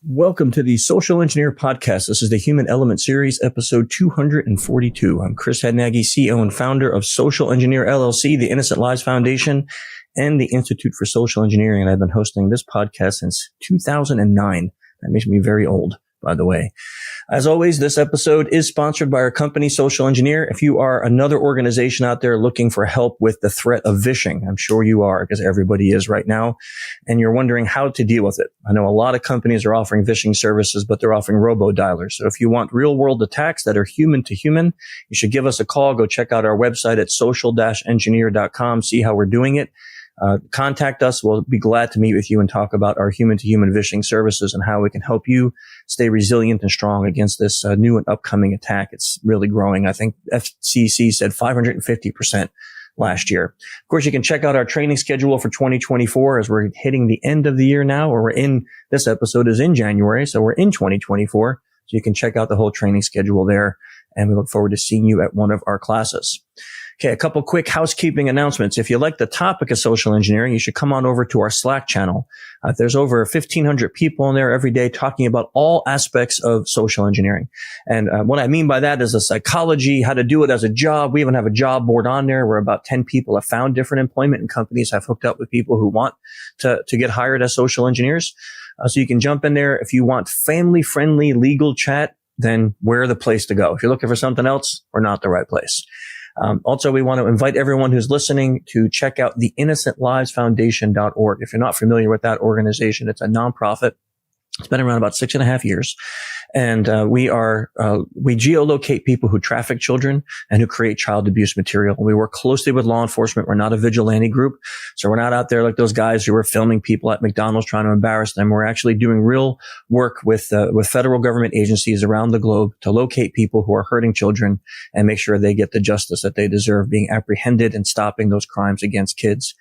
Welcome to the Social Engineer Podcast. This is the Human Element Series, episode 242. I'm Chris Hadnagy, CEO and founder of Social Engineer LLC, the Innocent Lives Foundation, and the Institute for Social Engineering. And I've been hosting this podcast since 2009. That makes me very old, by the way. As always, this episode is sponsored by our company, Social Engineer. If you are another organization out there looking for help with the threat of vishing, I'm sure you are, because everybody is right now, and you're wondering how to deal with it. I know a lot of companies are offering vishing services, but they're offering robo-dialers. So if you want real-world attacks that are human to human, you should give us a call. Go check out our website at social-engineer.com, see how we're doing it. Contact us. We'll be glad to meet with you and talk about our human-to-human vishing services and how we can help you stay resilient and strong against this new and upcoming attack. It's really growing. I think FCC said 550% last year. Of course, you can check out our training schedule for 2024 as we're hitting the end of the year now, or this episode is in January, so we're in 2024. So you can check out the whole training schedule there, and we look forward to seeing you at one of our classes. Okay, a couple quick housekeeping announcements. If you like the topic of social engineering, you should come on over to our Slack channel. There's over 1,500 people in there every day talking about all aspects of social engineering. And what I mean by that is the psychology, how to do it as a job. We even have a job board on there where about 10 people have found different employment, and companies have hooked up with people who want to get hired as social engineers. So you can jump in there. If you want family-friendly legal chat, then we're the place to go. If you're looking for something else, we're not the right place. Also, we want to invite everyone who's listening to check out the InnocentLivesFoundation.org. If you're not familiar with that organization, it's a nonprofit. It's been around about 6.5 years. And we geolocate people who traffic children and who create child abuse material. We work closely with law enforcement. We're not a vigilante group. So we're not out there like those guys who are filming people at McDonald's trying to embarrass them. We're actually doing real work with federal government agencies around the globe to locate people who are hurting children and make sure they get the justice that they deserve, being apprehended and stopping those crimes against kids.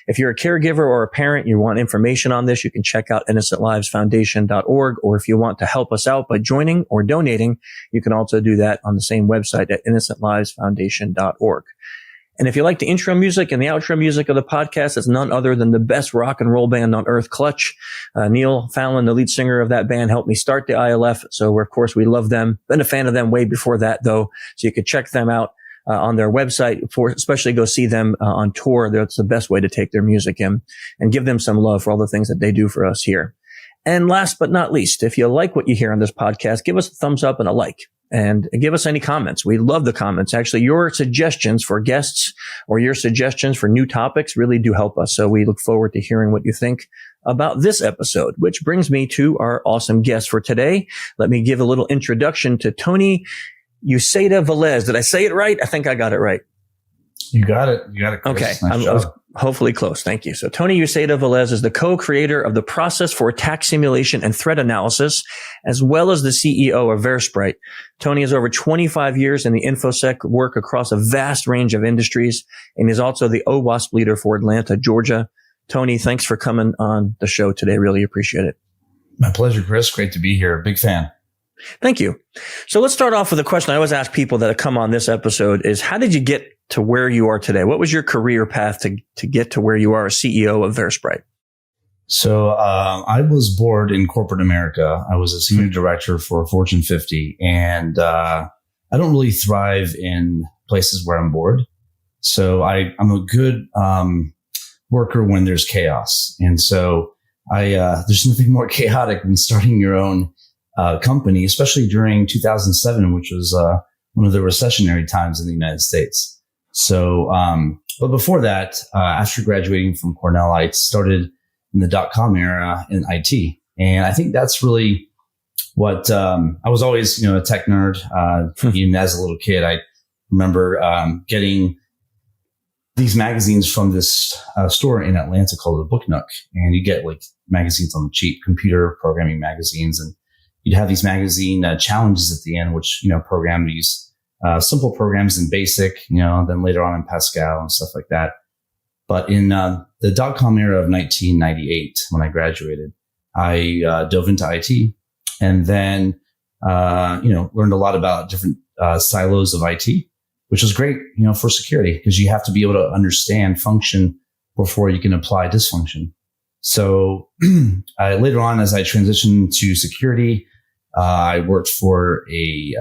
If you're a caregiver or a parent, you want information on this, you can check out InnocentLivesFoundation.org. Or if you want to help us out by joining or donating, you can also do that on the same website at InnocentLivesFoundation.org. And if you like the intro music and the outro music of the podcast, it's none other than the best rock and roll band on earth, Clutch. Neil Fallon, the lead singer of that band, helped me start the ILF. So, of course, we love them. Been a fan of them way before that, though. So you could check them out on their website, especially go see them on tour. That's the best way to take their music in and give them some love for all the things that they do for us here. And last but not least, if you like what you hear on this podcast, give us a thumbs up and a like, and give us any comments. We love the comments. Actually, your suggestions for guests or your suggestions for new topics really do help us. So we look forward to hearing what you think about this episode, which brings me to our awesome guest for today. Let me give a little introduction to Tony Uceda Velez. Did I say it right? I think I got it right. You got it. Chris. Okay. Nice I was hopefully close. Thank you. So Tony Uceda Velez is the co-creator of the process for attack simulation and threat analysis, as well as the CEO of VerSprite. Tony has over 25 years in the InfoSec work across a vast range of industries, and is also the OWASP leader for Atlanta, Georgia. Tony, thanks for coming on the show today. Really appreciate it. My pleasure, Chris. Great to be here. Big fan. Thank you. So let's start off with a question I always ask people that come on this episode is, how did you get to where you are today? What was your career path to get to where you are as CEO of VerSprite? So I was born in corporate America. I was a senior director for Fortune 50, and I don't really thrive in places where I'm bored. So I'm a good worker when there's chaos. And so there's nothing more chaotic than starting your own company, especially during 2007, which was one of the recessionary times in the United States. So, but before that, after graduating from Cornell, I started in the .com era in IT. And I think that's really what, I was always, a tech nerd. Even as a little kid, I remember, getting these magazines from this store in Atlanta called the Book Nook. And you get like magazines on the cheap, computer programming magazines. And you'd have these magazine challenges at the end, which, program these simple programs in BASIC, then later on in Pascal and stuff like that. But in the .com era of 1998, when I graduated, I dove into IT, and then learned a lot about different silos of IT, which was great, for security, because you have to be able to understand function before you can apply dysfunction. So later on, as I transitioned to security, I worked for a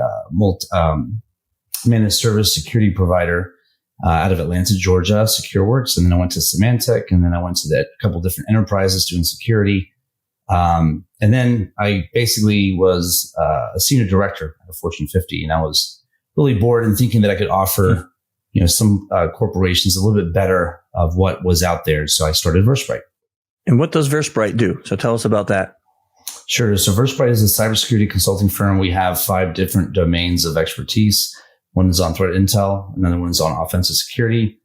managed service security provider out of Atlanta, Georgia, SecureWorks. And then I went to Symantec, and then I went to a couple different enterprises doing security. And then I basically was a senior director at a Fortune 50, and I was really bored and thinking that I could offer, some corporations a little bit better of what was out there. So I started VerSprite. And what does VerSprite do? So tell us about that. Sure. So VerSprite is a cybersecurity consulting firm. We have 5 different domains of expertise. One is on threat intel, another one is on offensive security,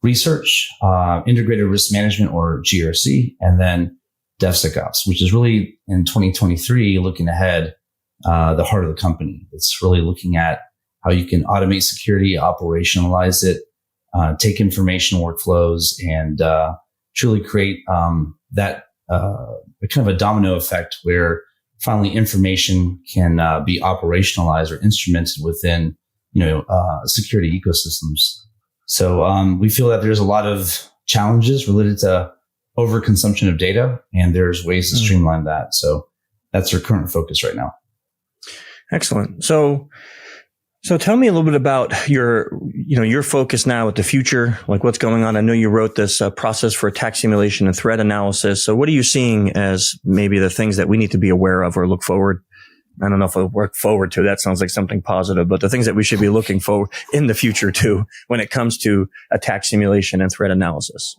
research, integrated risk management or GRC, and then DevSecOps, which is really in 2023, looking ahead, the heart of the company. It's really looking at how you can automate security, operationalize it, take information workflows, and truly create that kind of a domino effect where finally information can be operationalized or instrumented within security ecosystems. So we feel that there's a lot of challenges related to overconsumption of data, and there's ways to streamline that. So that's our current focus right now. Excellent. So tell me a little bit about your focus now with the future, like what's going on. I know you wrote this process for attack simulation and threat analysis. So what are you seeing as maybe the things that we need to be aware of or look forward? I don't know if I'll work forward to. That sounds like something positive, but the things that we should be looking for in the future too, when it comes to attack simulation and threat analysis.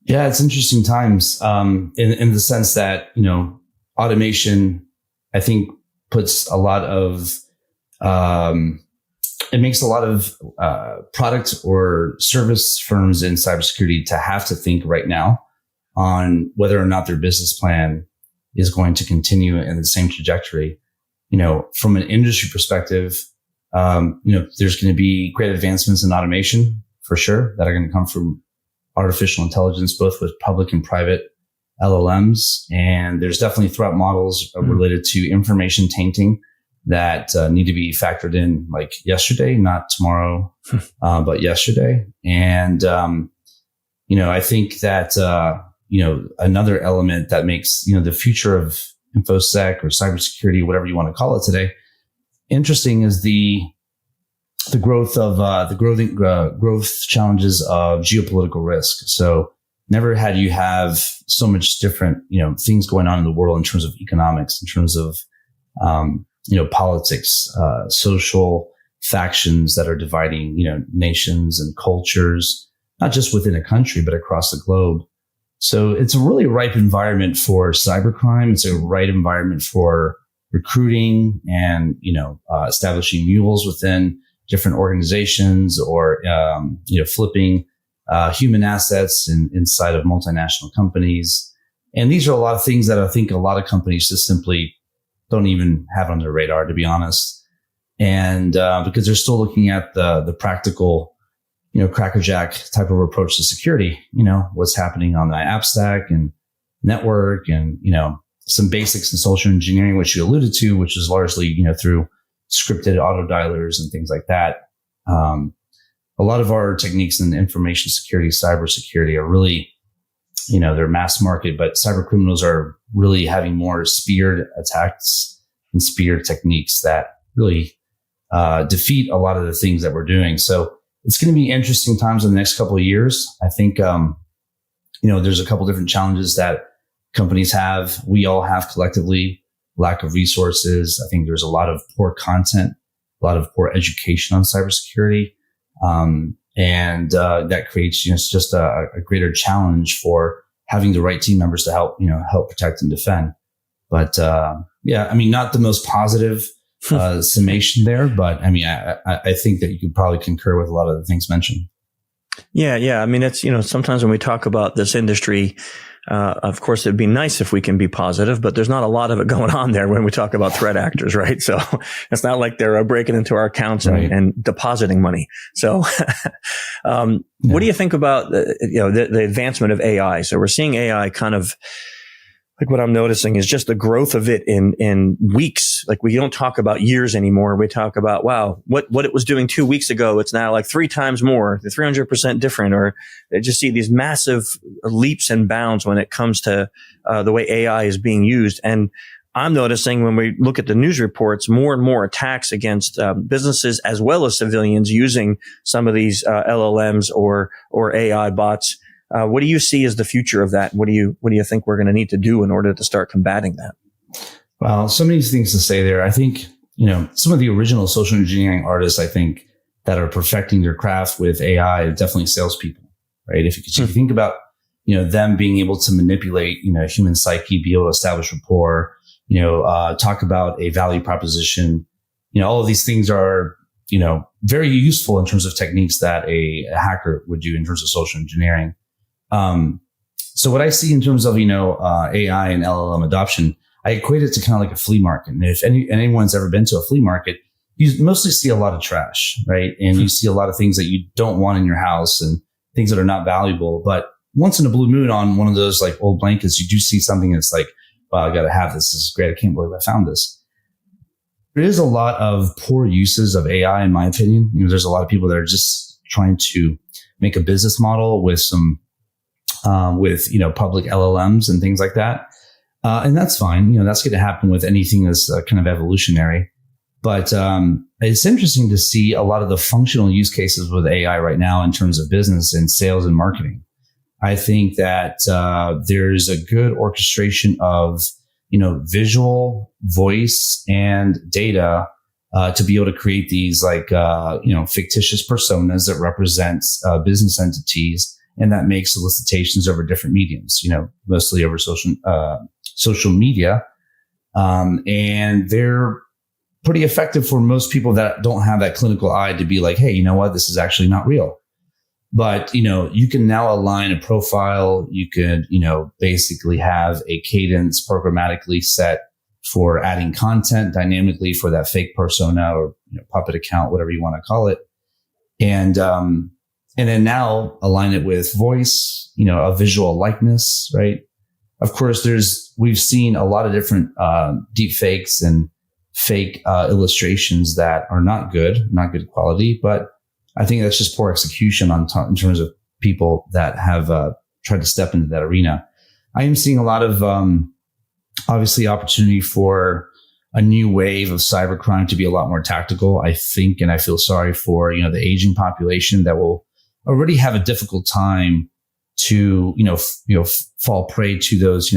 Yeah, it's interesting times, in the sense that, automation, I think puts a lot of, it makes a lot of product or service firms in cybersecurity to have to think right now on whether or not their business plan is going to continue in the same trajectory. From an industry perspective, there's going to be great advancements in automation for sure that are going to come from artificial intelligence, both with public and private LLMs. And there's definitely threat models related to information tainting that need to be factored in like yesterday, not tomorrow, but yesterday. And, I think that, another element that makes, the future of InfoSec or cybersecurity, whatever you want to call it today, interesting is the growth of growth challenges of geopolitical risk. So never had you have so much different, things going on in the world in terms of economics, in terms of, politics, social factions that are dividing, nations and cultures, not just within a country, but across the globe. So it's a really ripe environment for cybercrime. It's a right environment for recruiting and, establishing mules within different organizations or, flipping human assets inside of multinational companies. And these are a lot of things that I think a lot of companies just simply don't even have on their radar, to be honest. And because they're still looking at the practical, crackerjack type of approach to security, what's happening on the app stack and network and, some basics in social engineering, which you alluded to, which is largely, through scripted auto dialers and things like that. A lot of our techniques in information security, cybersecurity are really, they're mass market, but cyber criminals are really having more speared attacks and speared techniques that really defeat a lot of the things that we're doing. So it's going to be interesting times in the next couple of years. I think, there's a couple different challenges that companies have. We all have collectively: lack of resources. I think there's a lot of poor content, a lot of poor education on cybersecurity. And that creates, just a greater challenge for having the right team members to help protect and defend. But, not the most positive, summation there, but I think that you could probably concur with a lot of the things mentioned. Yeah. It's, sometimes when we talk about this industry, of course, it'd be nice if we can be positive, but there's not a lot of it going on there when we talk about threat actors, right? So it's not like they're breaking into our accounts and depositing money. So, what do you think about the advancement of AI? So we're seeing AI kind of like what I'm noticing is just the growth of it in weeks. Like we don't talk about years anymore. We talk about, wow, what it was doing 2 weeks ago. It's now like 3 times more, 300% different, or just see these massive leaps and bounds when it comes to the way AI is being used. And I'm noticing when we look at the news reports, more and more attacks against businesses as well as civilians using some of these LLMs or AI bots. What do you see as the future of that? What do you think we're going to need to do in order to start combating that? Well, so many things to say there. I think, some of the original social engineering artists, I think, that are perfecting their craft with AI are definitely salespeople, right? If you think about, them being able to manipulate, human psyche, be able to establish rapport, talk about a value proposition, all of these things are, very useful in terms of techniques that a hacker would do in terms of social engineering. So what I see in terms of, AI and LLM adoption, I equate it to kind of like a flea market. And if anyone's ever been to a flea market, you mostly see a lot of trash, right? And you see a lot of things that you don't want in your house and things that are not valuable. But once in a blue moon on one of those like old blankets, you do see something that's like, wow, I got to have this. This is great. I can't believe I found this. There is a lot of poor uses of AI, in my opinion. There's a lot of people that are just trying to make a business model with some public LLMs and things like that. And that's fine. That's going to happen with anything that's kind of evolutionary. But it's interesting to see a lot of the functional use cases with AI right now in terms of business and sales and marketing. I think that there's a good orchestration of, visual, voice, and data to be able to create these fictitious personas that represent business entities. And that makes solicitations over different mediums, mostly over social media. And they're pretty effective for most people that don't have that clinical eye to be like, hey, you know what? This is actually not real. But, you can now align a profile. You could, basically have a cadence programmatically set for adding content dynamically for that fake persona or puppet account, whatever you want to call it. And then now align it with voice, a visual likeness, right? Of course, we've seen a lot of different deep fakes and fake illustrations that are not good quality, but I think that's just poor execution in terms of people that have tried to step into that arena. I am seeing a lot of obviously opportunity for a new wave of cybercrime to be a lot more tactical, I think, and I feel sorry for the aging population that will already have a difficult time to fall prey to those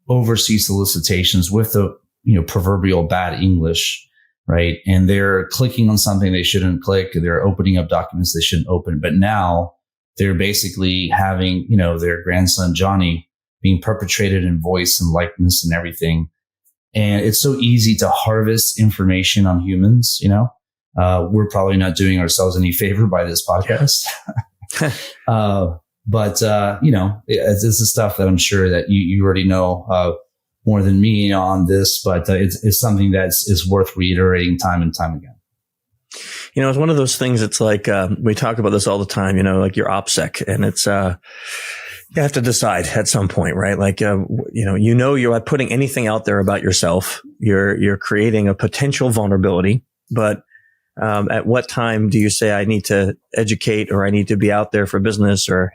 overseas solicitations with the proverbial bad English, right? And they're clicking on something they shouldn't click. They're opening up documents they shouldn't open. But now they're basically having their grandson Johnny being perpetrated in voice and likeness and everything. And it's so easy to harvest information on humans. We're probably not doing ourselves any favor by this podcast. But this is stuff that I'm sure that you already know more than me on this, but it's something is worth reiterating time and time again. It's one of those things. It's like we talk about this all the time. Like your OPSEC, and it's you have to decide at some point, right? Like you're putting anything out there about yourself. You're creating a potential vulnerability, but at what time do you say I need to educate or I need to be out there for business? Or,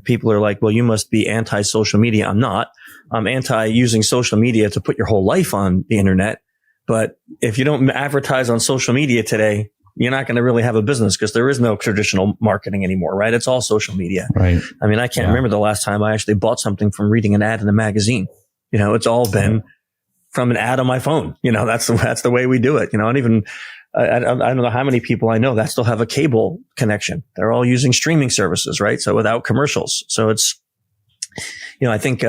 people are like, well, you must be anti-social media. I'm not. I'm anti using social media to put your whole life on the internet. But if you don't advertise on social media today, you're not going to really have a business because there is no traditional marketing anymore, right? It's all social media. Right. I can't remember the last time I actually bought something from reading an ad in a magazine. It's all been from an ad on my phone. That's the way we do it. And even, I don't know how many people I know that still have a cable connection. They're all using streaming services, right? So without commercials. So it's, I think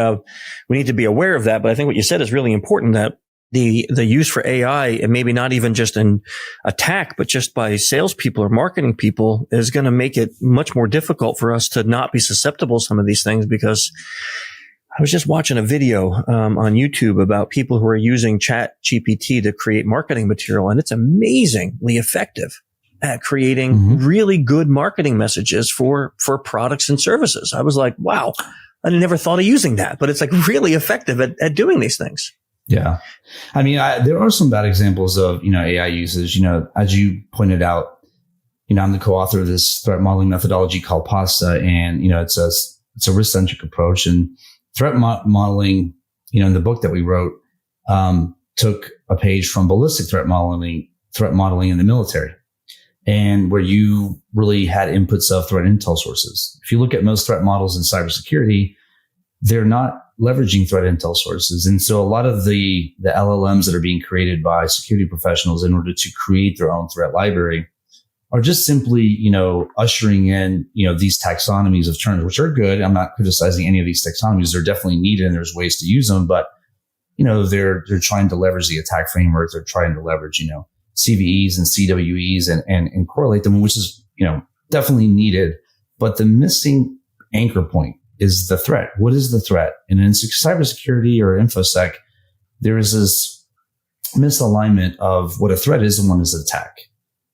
we need to be aware of that. But I think what you said is really important, that the use for AI, and maybe not even just an attack, but just by salespeople or marketing people, is going to make it much more difficult for us to not be susceptible to some of these things. Because I was just watching a video on YouTube about people who are using ChatGPT to create marketing material, and it's amazingly effective at creating really good marketing messages for products and services. I was like, wow, I never thought of using that, but it's like really effective at doing these things. Yeah. I mean, there are some bad examples of, AI usage, as you pointed out, I'm the co-author of this threat modeling methodology called PASTA, and, it's a risk-centric approach. And threat modeling, in the book that we wrote, took a page from ballistic threat modeling in the military, and where you really had inputs of threat intel sources. If you look at most threat models in cybersecurity, they're not leveraging threat intel sources. And so a lot of the LLMs that are being created by security professionals in order to create their own threat library are just simply, ushering in, these taxonomies of terms, which are good. I'm not criticizing any of these taxonomies. They're definitely needed and there's ways to use them, but, they're trying to leverage the attack framework. They're trying to leverage, CVEs and CWEs and correlate them, which is, definitely needed. But the missing anchor point is the threat. What is the threat? And in cybersecurity or InfoSec, there is this misalignment of what a threat is and what is an attack,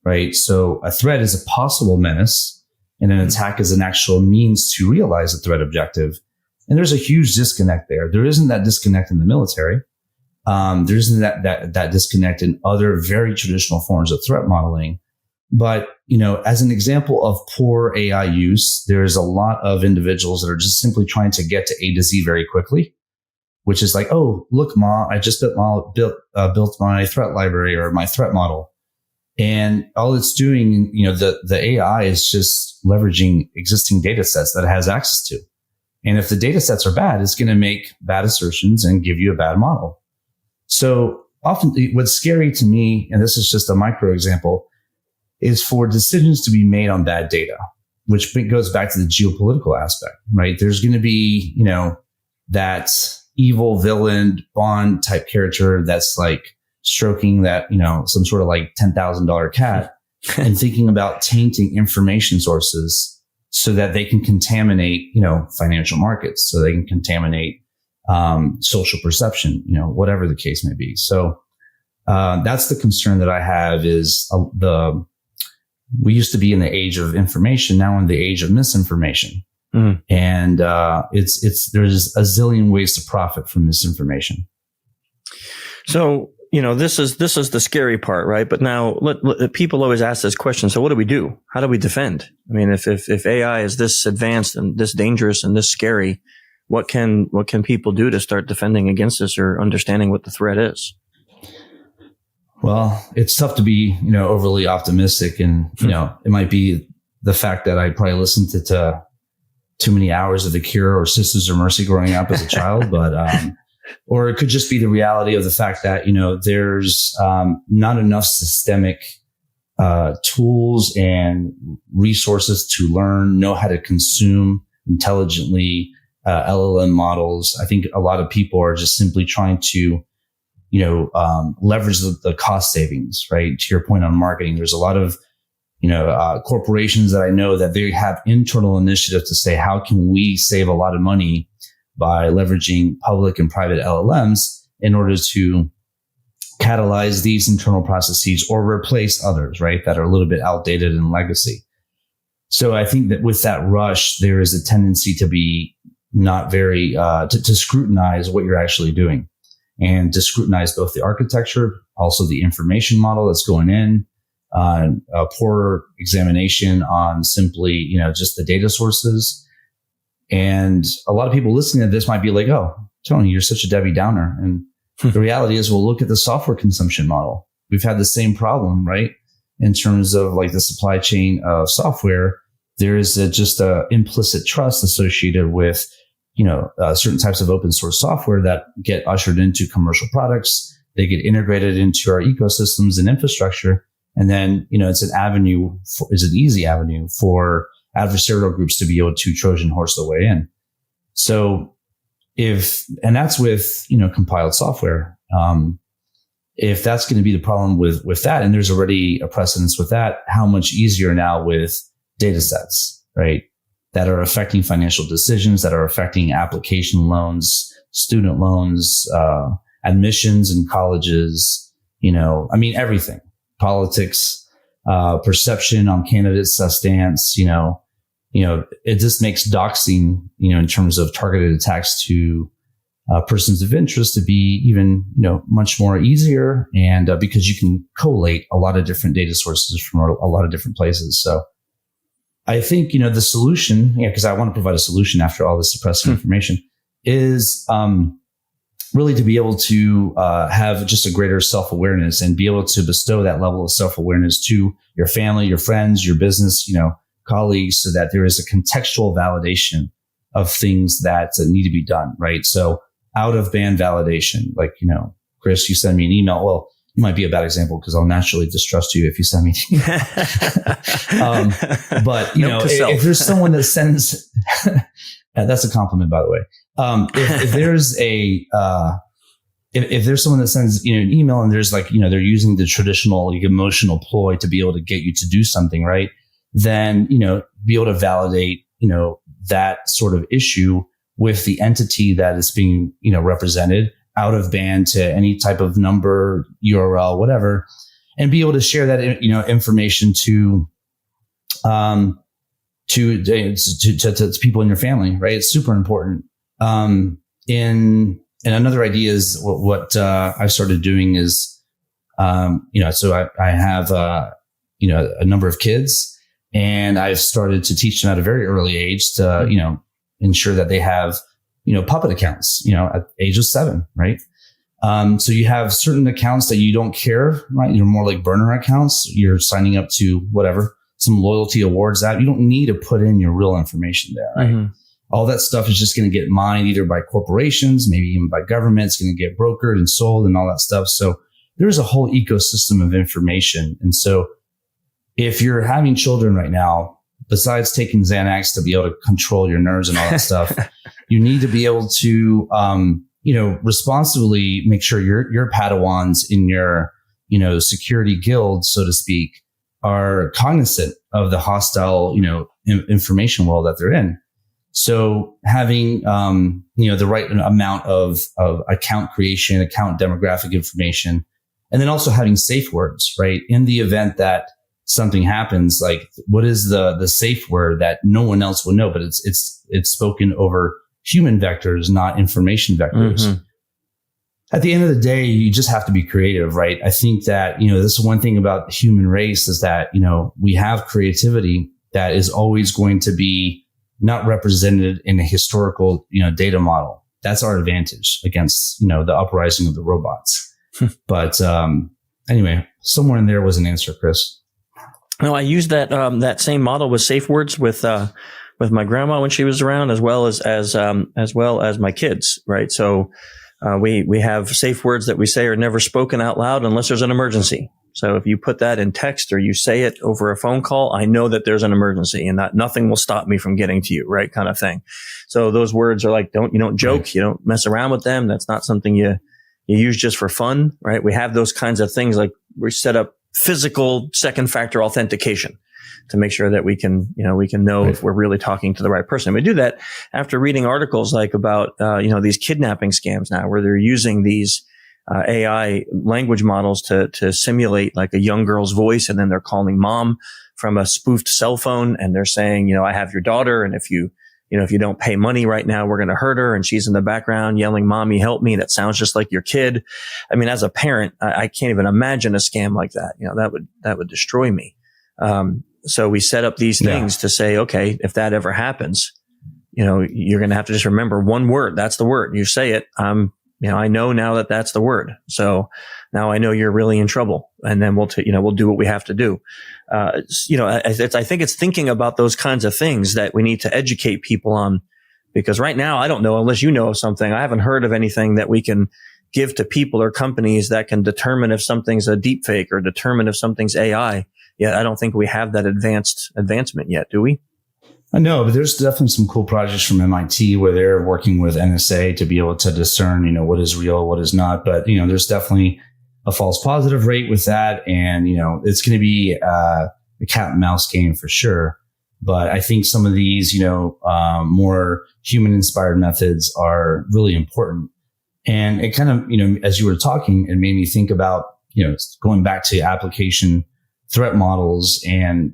right? So a threat is a possible menace and an attack is an actual means to realize a threat objective. And there's a huge disconnect there. There isn't that disconnect in the military. There isn't that disconnect in other very traditional forms of threat modeling. But, as an example of poor AI use, there's a lot of individuals that are just simply trying to get to A to Z very quickly, which is like, oh, look, Ma, I just built my threat library or my threat model. And all it's doing, the AI is just leveraging existing data sets that it has access to. And if the data sets are bad, it's going to make bad assertions and give you a bad model. So often what's scary to me, and this is just a micro example, is for decisions to be made on bad data, which goes back to the geopolitical aspect, right? There's going to be, that evil villain Bond type character that's like stroking that, some sort of like $10,000 cat and thinking about tainting information sources so that they can contaminate, financial markets, so they can contaminate social perception, whatever the case may be. So that's the concern that I have is we used to be in the age of information, now in the age of misinformation. Mm. And there's a zillion ways to profit from misinformation. So, this is the scary part, right? But now people always ask this question. So what do we do? How do we defend? I mean, if AI is this advanced and this dangerous and this scary, what can people do to start defending against this or understanding what the threat is? Well, it's tough to be, overly optimistic, and, it might be the fact that I probably listened to too many hours of The Cure or Sisters of Mercy growing up as a child, but, or it could just be the reality of the fact that, there's, not enough systemic, tools and resources to know how to consume intelligently, LLM models. I think a lot of people are just simply trying to, leverage the cost savings, right? To your point on marketing, there's a lot of, corporations that I know that they have internal initiatives to say, how can we save a lot of money by leveraging public and private LLMs in order to catalyze these internal processes or replace others, right? That are a little bit outdated in legacy. So I think that with that rush, there is a tendency to be not very, to scrutinize what you're actually doing, and to scrutinize both the architecture, also the information model that's going in, a poor examination on simply, just the data sources. And a lot of people listening to this might be like, oh, Tony, you're such a Debbie Downer. And the reality is, look at the software consumption model. We've had the same problem, right? In terms of like the supply chain of software, there is just a implicit trust associated with, certain types of open source software that get ushered into commercial products. They get integrated into our ecosystems and infrastructure. And then, it's an easy avenue for adversarial groups to be able to Trojan horse their way in. So and that's with, compiled software. If that's going to be the problem with that, and there's already a precedence with that, how much easier now with data sets, right? That are affecting financial decisions, that are affecting application loans, student loans, admissions in colleges, everything, politics, perception on candidates' stance, it just makes doxing, in terms of targeted attacks to persons of interest to be even, much more easier. And because you can collate a lot of different data sources from a lot of different places. So I think, the solution, because I want to provide a solution after all this suppressive information, is really to be able to have just a greater self-awareness and be able to bestow that level of self-awareness to your family, your friends, your business, colleagues, so that there is a contextual validation of things that need to be done, right? So out of band validation, like, Chris, you send me an email. Well, you might be a bad example because I'll naturally distrust you if you send me an email. But, if there's someone that sends, that's a compliment, by the way. If there's if there's someone that sends, an email and there's they're using the traditional emotional ploy to be able to get you to do something, right? Then, be able to validate, that sort of issue with the entity that is being, represented out of band to any type of number, URL, whatever, and be able to share that, information to people in your family, right? It's super important. And another idea is what I started doing is, so I have, a number of kids, and I've started to teach them at a very early age to, ensure that they have, Puppet accounts, at the age of 7, right? So you have certain accounts that you don't care, right? You're more like burner accounts. You're signing up to whatever, some loyalty awards that you don't need to put in your real information there, right? Mm-hmm. All that stuff is just going to get mined either by corporations, maybe even by government. It's going to get brokered and sold and all that stuff. So there's a whole ecosystem of information. And so if you're having children right now, besides taking Xanax to be able to control your nerves and all that stuff, you need to be able to, responsibly make sure your Padawans in your, security guild, so to speak, are cognizant of the hostile, information world that they're in. So having, the right amount of account creation, account demographic information, and then also having safe words, right? In the event that something happens, like what is the safe word that no one else will know, but it's spoken over human vectors, not information vectors. Mm-hmm. At the end of the day, you just have to be creative, right? I think that, this is one thing about the human race is that, we have creativity that is always going to be not represented in a historical, data model. That's our advantage against, the uprising of the robots. But anyway, somewhere in there was an answer, Chris. No, I used that same model with safe words with my grandma when she was around, as well as my kids, right? So we have safe words that we say are never spoken out loud unless there's an emergency. So if you put that in text or you say it over a phone call, I know that there's an emergency and that nothing will stop me from getting to you, right? Kind of thing. So those words are like, you don't joke, right. You don't mess around with them. That's not something you use just for fun, right? We have those kinds of things, like we set up physical second factor authentication to make sure that we can know right. If we're really talking to the right person. We do that after reading articles like about, these kidnapping scams now, where they're using these AI language models to simulate like a young girl's voice. And then they're calling mom from a spoofed cell phone. And they're saying, I have your daughter. And if you don't pay money right now, we're going to hurt her. And she's in the background yelling, "Mommy, help me." That sounds just like your kid. I mean, as a parent, I can't even imagine a scam like that. That would destroy me. So we set up these things to say, okay, if that ever happens, you're going to have to just remember one word. That's the word. You say it. I know now that that's the word. So now I know you're really in trouble. And then we'll do what we have to do. I think it's thinking about those kinds of things that we need to educate people on, because right now, I don't know, unless you know of something, I haven't heard of anything that we can give to people or companies that can determine if something's a deep fake or determine if something's AI. Yeah, I don't think we have that advancement yet, do we? I know, but there's definitely some cool projects from MIT where they're working with NSA to be able to discern, what is real, what is not. But, there's definitely a false positive rate with that. And, it's going to be a cat and mouse game for sure. But I think some of these, more human inspired methods are really important. And it kind of, as you were talking, it made me think about, going back to application threat models and,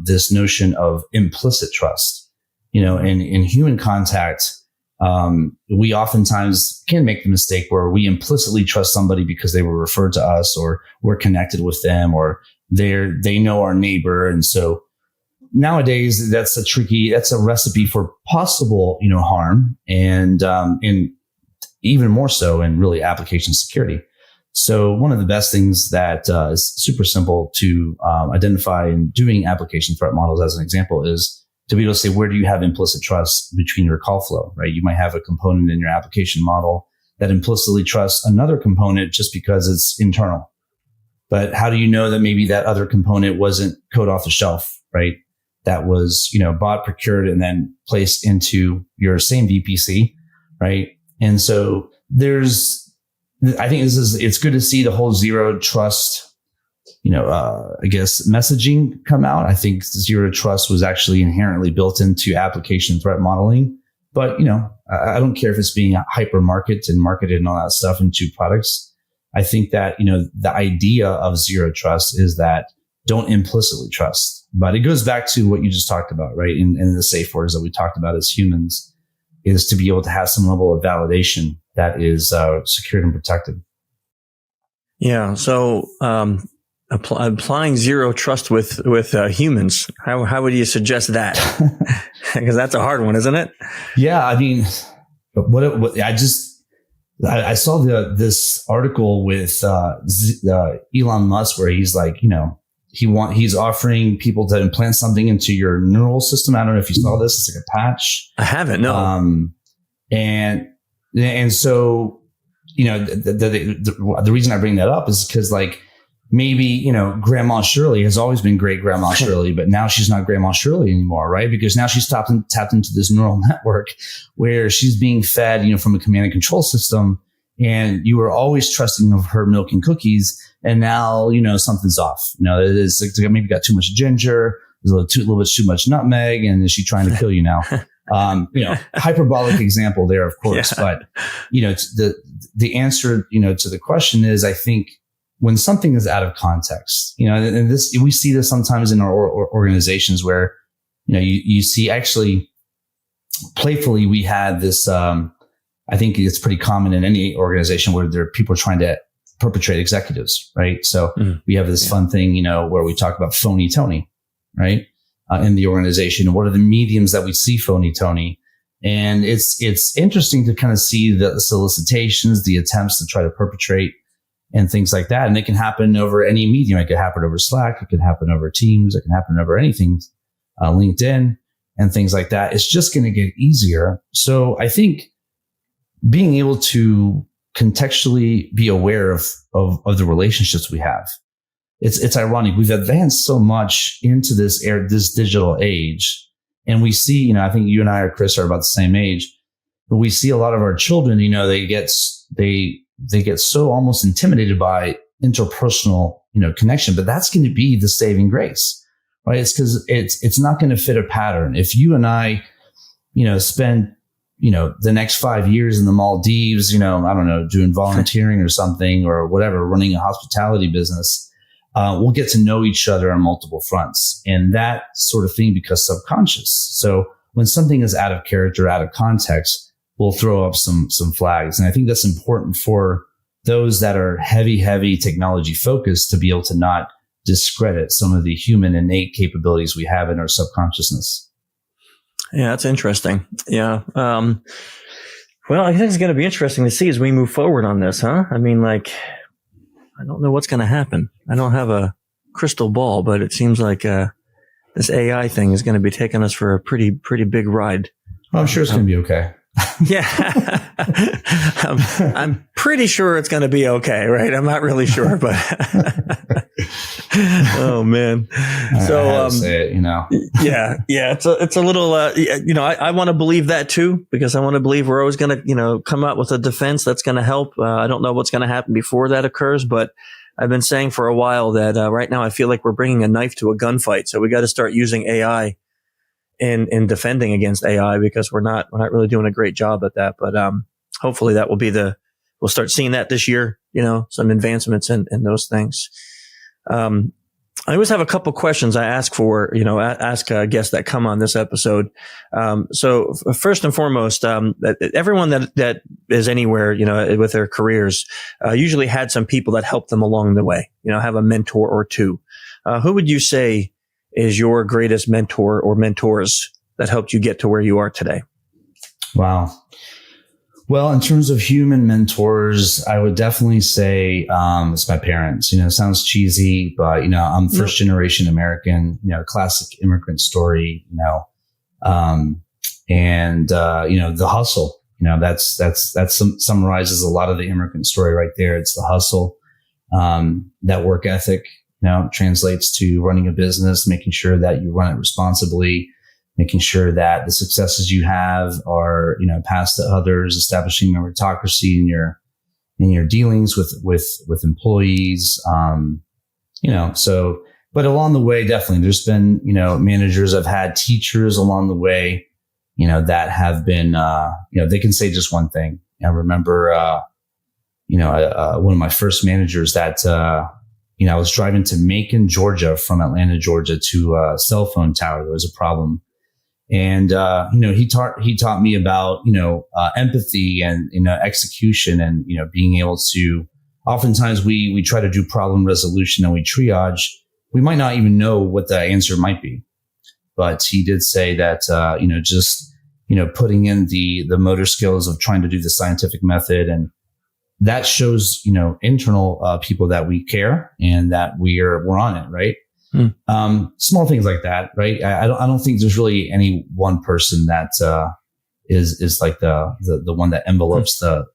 this notion of implicit trust. In human contact, we oftentimes can make the mistake where we implicitly trust somebody because they were referred to us, or we're connected with them, or they know our neighbor. And so nowadays that's a recipe for possible, harm, and even more so in really application security. So one of the best things that is super simple to identify in doing application threat models, as an example, is to be able to say, where do you have implicit trust between your call flow, right? You might have a component in your application model that implicitly trusts another component just because it's internal. But how do you know that maybe that other component wasn't code off the shelf, right? That was, bought, procured, and then placed into your same VPC, right? And so I think it's good to see the whole zero trust, messaging come out. I think zero trust was actually inherently built into application threat modeling. But, I don't care if it's being hyper marketed and all that stuff into products. I think that, the idea of zero trust is that don't implicitly trust. But it goes back to what you just talked about, right? In the safe words that we talked about as humans, is to be able to have some level of validation that is secured and protected. Yeah. So, applying zero trust with humans, how would you suggest that? Because that's a hard one, isn't it? Yeah. I mean, I saw this article with Elon Musk where he's like, he's offering people to implant something into your neural system. I don't know if you saw this. It's like a patch. I haven't. No. And so, the reason I bring that up is because, like, maybe, Grandma Shirley has always been great Grandma Shirley, but now she's not Grandma Shirley anymore, right? Because now she's tapped into this neural network where she's being fed, from a command and control system, and you were always trusting of her milk and cookies. And now, something's off. It's like maybe got too much ginger, there's a little bit too much nutmeg, and is she trying to kill you now? Hyperbolic example there, of course. Yeah. But, the answer, to the question is, I think, when something is out of context, and we see this sometimes in our organizations where, you see, actually, playfully, we had this, I think it's pretty common in any organization where there are people trying to perpetrate executives, right? So we have this fun thing, where we talk about phony Tony, right? In the organization. What are the mediums that we see phony Tony? And it's interesting to kind of see the solicitations, the attempts to try to perpetrate and things like that. And it can happen over any medium. It could happen over Slack. It could happen over Teams. It can happen over anything, LinkedIn and things like that. It's just going to get easier. So I think being able to contextually be aware of the relationships we have. It's ironic. We've advanced so much into this digital age, and we see, I think you and I, Chris, are about the same age, but we see a lot of our children, they get so almost intimidated by interpersonal, connection, but that's going to be the saving grace, right? It's because it's not going to fit a pattern. If you and I, spend, the next 5 years in the Maldives, I don't know, doing volunteering or something or whatever, running a hospitality business, we'll get to know each other on multiple fronts. And that sort of thing becomes subconscious. So when something is out of character, out of context, we'll throw up some flags. And I think that's important for those that are heavy technology focused to be able to not discredit some of the human innate capabilities we have in our subconsciousness. Yeah, that's interesting. Yeah. Well, I think it's going to be interesting to see as we move forward on this, huh? I mean, I don't know what's going to happen. I don't have a crystal ball, but it seems like this AI thing is going to be taking us for a pretty big ride. Well, I'm sure it's going to be okay. Yeah. I'm pretty sure it's going to be okay, right? I'm not really sure, but oh man. So I had to say it, yeah. It's a little I want to believe that too, because I want to believe we're always going to come up with a defense that's going to help. I don't know what's going to happen before that occurs, but I've been saying for a while that right now I feel like we're bringing a knife to a gunfight. So we got to start using AI in defending against AI, because we're not really doing a great job at that. But hopefully that will be we'll start seeing that this year, some advancements in those things. I always have a couple questions I ask for, ask guests that come on this episode. So first and foremost, everyone that is anywhere, with their careers, usually had some people that helped them along the way, have a mentor or two. Who would you say is your greatest mentor or mentors that helped you get to where you are today? Wow. Well, in terms of human mentors, I would definitely say it's my parents. It sounds cheesy, but I'm first generation American. Classic immigrant story. The hustle. That summarizes a lot of the immigrant story right there. It's the hustle. That work ethic translates to running a business, making sure that you run it responsibly, making sure that the successes you have are, passed to others, establishing meritocracy in your dealings with employees. But along the way, definitely there's been, managers. I've had teachers along the way, that have been, they can say just one thing. I remember, one of my first managers that, I was driving to Macon, Georgia from Atlanta, Georgia to a cell phone tower. There was a problem. And, he taught me about, empathy and, execution and, being able to, oftentimes we try to do problem resolution and we triage. We might not even know what the answer might be, but he did say that, putting in the motor skills of trying to do the scientific method, and that shows, internal, people that we care and that we're on it. Right. Small things like that, right? I don't think there's really any one person that is like the one that envelopes the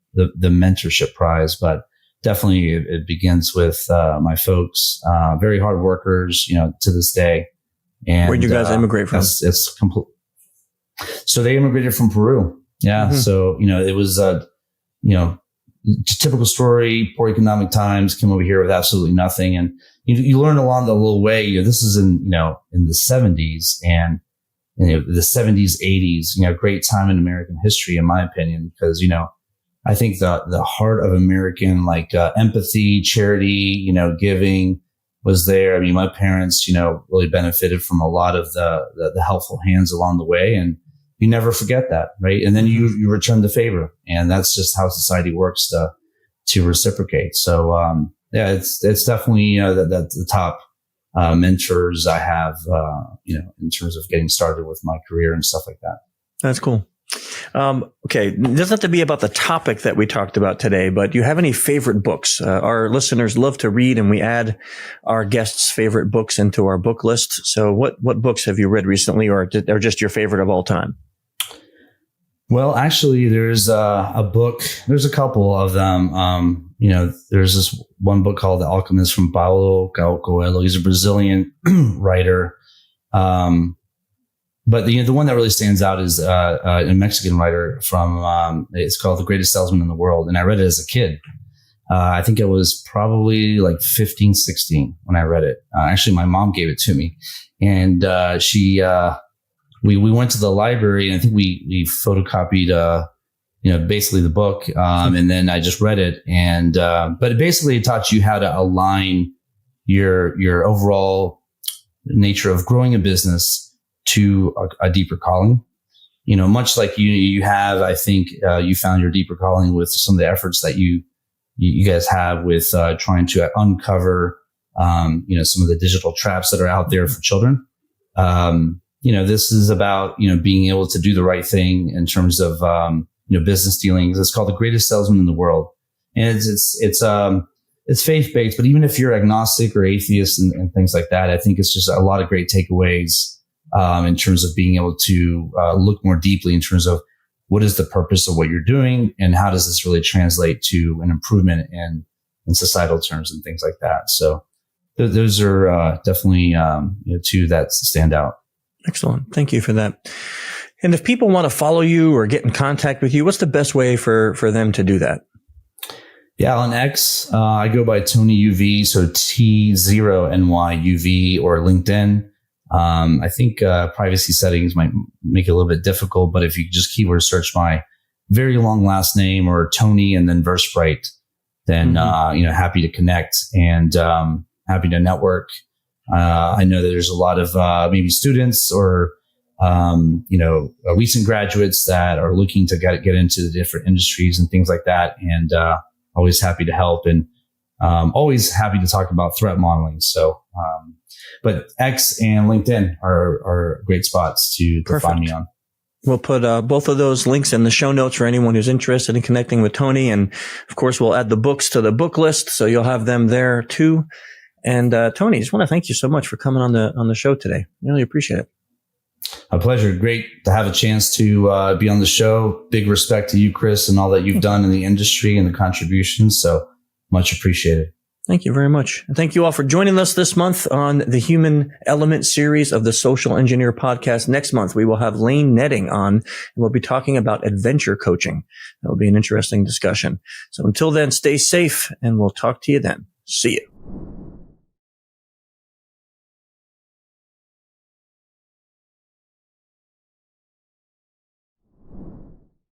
mentorship prize, but definitely it begins with my folks, very hard workers, to this day. And where'd you guys immigrate from? It's complete. So they immigrated from Peru. Yeah. Mm-hmm. So it was typical story, poor economic times, came over here with absolutely nothing. And you learn along the little way, this is in the 70s and the 70s, 80s, great time in American history, in my opinion, because, I think the heart of American, empathy, charity, giving was there. I mean, my parents, really benefited from a lot of the helpful hands along the way, and you never forget that, right? And then you return the favor, and that's just how society works to reciprocate. So, it's definitely the top mentors I have, in terms of getting started with my career and stuff like that. That's cool. Okay. It doesn't have to be about the topic that we talked about today, but do you have any favorite books? Our listeners love to read, and we add our guests' favorite books into our book list. So what books have you read recently, or just your favorite of all time? Well, actually, there's a book. There's a couple of them. There's this one book called The Alchemist from Paulo Coelho. He's a Brazilian writer. But the one that really stands out is a Mexican writer from. It's called The Greatest Salesman in the World, and I read it as a kid. I think it was probably like 15, 16 when I read it. Actually, my mom gave it to me, and she. We went to the library, and I think we photocopied, basically the book. And then I just read it. And, but it basically taught you how to align your overall nature of growing a business to a deeper calling. Much like you have, I think, you found your deeper calling with some of the efforts that you guys have with, trying to uncover, some of the digital traps that are out there for children. This is about, being able to do the right thing in terms of, business dealings. It's called The Greatest Salesman in the World. And it's faith-based, but even if you're agnostic or atheist and things like that, I think it's just a lot of great takeaways, in terms of being able to, look more deeply in terms of what is the purpose of what you're doing and how does this really translate to an improvement in societal terms and things like that. So those are, definitely, two that stand out. Excellent. Thank you for that. And if people want to follow you or get in contact with you, what's the best way for them to do that? Yeah, on X, I go by Tony UV, so T0NYUV, or LinkedIn. I think privacy settings might make it a little bit difficult, but if you just keyword search my very long last name or Tony and then VerSprite, then happy to connect and happy to network. I know that there's a lot of maybe students or recent graduates that are looking to get into the different industries and things like that. And always happy to help, and always happy to talk about threat modeling. So, but X and LinkedIn are great spots to find me on. We'll put both of those links in the show notes for anyone who's interested in connecting with Tony. And of course, we'll add the books to the book list, so you'll have them there too. And Tony, just want to thank you so much for coming on the show today. Really appreciate it. A pleasure. Great to have a chance to be on the show. Big respect to you, Chris, and all that you've done in the industry and the contributions. So much appreciated. Thank you very much. And thank you all for joining us this month on the Human Element series of the Social Engineer podcast. Next month, we will have Lane Netting on, and we'll be talking about adventure coaching. That will be an interesting discussion. So until then, stay safe, and we'll talk to you then. See you.